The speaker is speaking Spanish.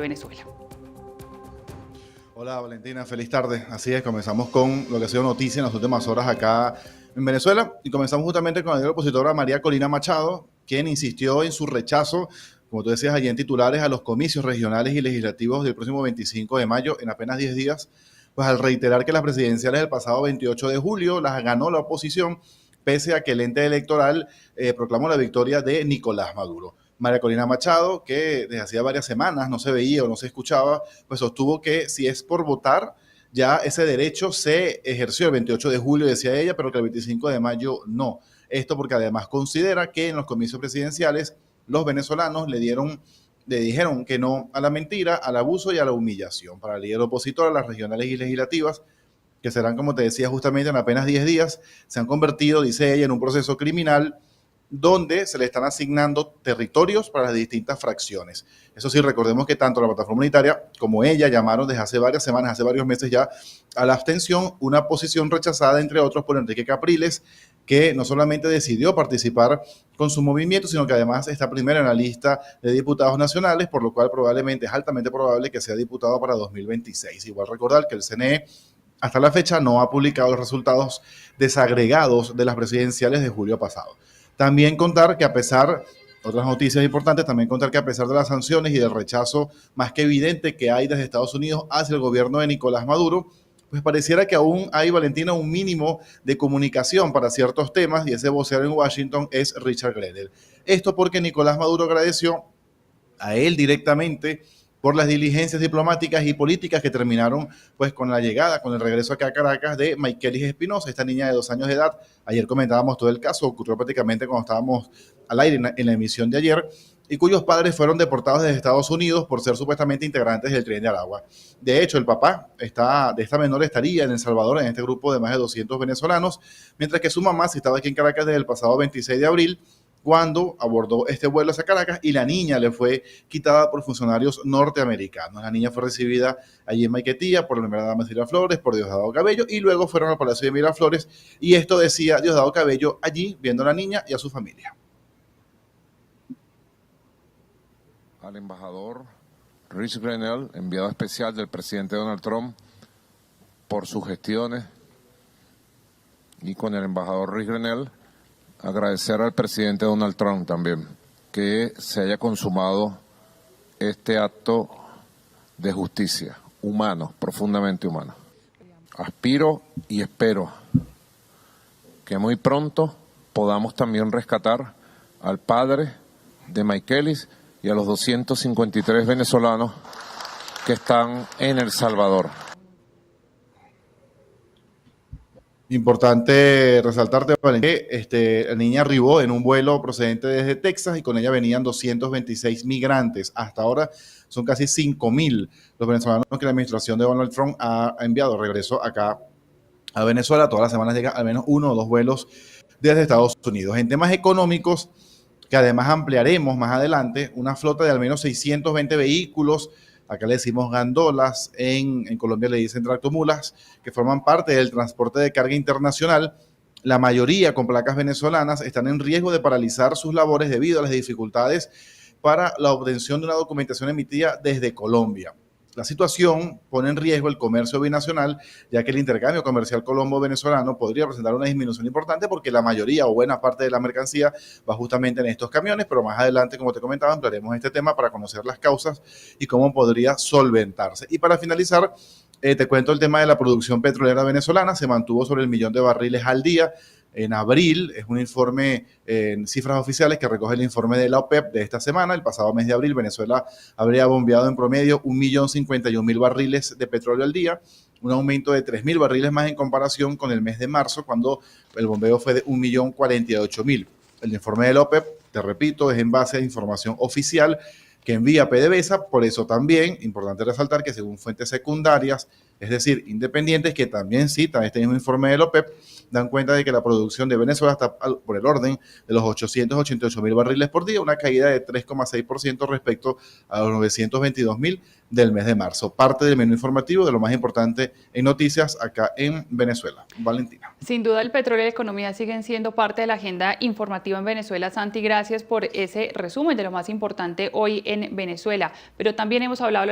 Venezuela. Hola Valentina, feliz tarde. Así es, comenzamos con lo que ha sido noticia en las últimas horas acá en Venezuela y comenzamos justamente con la líder opositora María Corina Machado, quien insistió en su rechazo, como tú decías allí en titulares, a los comicios regionales y legislativos del próximo 25 de mayo en apenas 10 días, pues al reiterar que las presidenciales del pasado 28 de julio las ganó la oposición, pese a que el ente electoral proclamó la victoria de Nicolás Maduro. María Corina Machado, que desde hacía varias semanas no se veía o no se escuchaba, pues sostuvo que si es por votar, ya ese derecho se ejerció el 28 de julio, decía ella, pero que el 25 de mayo no. Esto porque además considera que en los comicios presidenciales los venezolanos le dijeron que no a la mentira, al abuso y a la humillación. Para el líder opositor a las regionales y legislativas, que serán, como te decía, justamente en apenas 10 días, se han convertido, dice ella, en un proceso criminal donde se le están asignando territorios para las distintas fracciones. Eso sí, recordemos que tanto la plataforma unitaria como ella llamaron desde hace varias semanas, hace varios meses ya, a la abstención, una posición rechazada, entre otros, por Enrique Capriles, que no solamente decidió participar con su movimiento, sino que además está primero en la lista de diputados nacionales, por lo cual probablemente es altamente probable que sea diputado para 2026. Igual recordar que el CNE hasta la fecha no ha publicado los resultados desagregados de las presidenciales de julio pasado. También contar que otras noticias importantes, también contar que a pesar de las sanciones y del rechazo más que evidente que hay desde Estados Unidos hacia el gobierno de Nicolás Maduro, pues pareciera que aún hay, Valentina, un mínimo de comunicación para ciertos temas y ese vocero en Washington es Richard Grenell. Esto porque Nicolás Maduro agradeció a él directamente por las diligencias diplomáticas y políticas que terminaron pues con la llegada, con el regreso acá a Caracas de Maykelis Espinosa, esta niña de 2 años de edad. Ayer comentábamos todo el caso, ocurrió prácticamente cuando estábamos al aire en la emisión de ayer, y cuyos padres fueron deportados desde Estados Unidos por ser supuestamente integrantes del Tren de Aragua. De hecho, el papá de esta menor estaría en El Salvador, en este grupo de más de 200 venezolanos, mientras que su mamá sí estaba aquí en Caracas desde el pasado 26 de abril, cuando abordó este vuelo hacia Caracas y la niña le fue quitada por funcionarios norteamericanos. La niña fue recibida allí en Maiquetía por la primera dama de Miraflores, por Diosdado Cabello, y luego fueron al Palacio de Miraflores, y esto decía Diosdado Cabello allí viendo a la niña y a su familia. Al embajador Rich Grenell, enviado especial del presidente Donald Trump, por sus gestiones, y con el embajador Rich Grenell, agradecer al presidente Donald Trump también que se haya consumado este acto de justicia, humano, profundamente humano. Aspiro y espero que muy pronto podamos también rescatar al padre de Maykelis y a los 253 venezolanos que están en El Salvador. Importante resaltarte, que la niña arribó en un vuelo procedente desde Texas y con ella venían 226 migrantes. Hasta ahora son casi 5.000 los venezolanos que la administración de Donald Trump ha enviado regreso acá a Venezuela. Todas las semanas llega al menos 1 o 2 vuelos desde Estados Unidos. En temas económicos, que además ampliaremos más adelante, una flota de al menos 620 vehículos, acá le decimos gandolas, en Colombia le dicen tractomulas, que forman parte del transporte de carga internacional. La mayoría con placas venezolanas están en riesgo de paralizar sus labores debido a las dificultades para la obtención de una documentación emitida desde Colombia. La situación pone en riesgo el comercio binacional, ya que el intercambio comercial colombo-venezolano podría presentar una disminución importante porque la mayoría o buena parte de la mercancía va justamente en estos camiones, pero más adelante, como te comentaba, ampliaremos este tema para conocer las causas y cómo podría solventarse. Y para finalizar, te cuento el tema de la producción petrolera venezolana. Se mantuvo sobre el 1.000.000 de barriles al día. En abril, es un informe en cifras oficiales que recoge el informe de la OPEP de esta semana. El pasado mes de abril, Venezuela habría bombeado en promedio 1.051.000 barriles de petróleo al día, un aumento de 3.000 barriles más en comparación con el mes de marzo, cuando el bombeo fue de 1.048.000. El informe de la OPEP, te repito, es en base a información oficial que envía PDVSA. Por eso también, importante resaltar que según fuentes secundarias, es decir, independientes, que también citan este mismo informe de la OPEP, dan cuenta de que la producción de Venezuela está por el orden de los 888.000 barriles por día, una caída de 3,6% respecto a los 922.000 del mes de marzo. Parte del menú informativo de lo más importante en noticias acá en Venezuela. Valentina. Sin duda el petróleo y la economía siguen siendo parte de la agenda informativa en Venezuela. Santi, gracias por ese resumen de lo más importante hoy en Venezuela. Pero también hemos hablado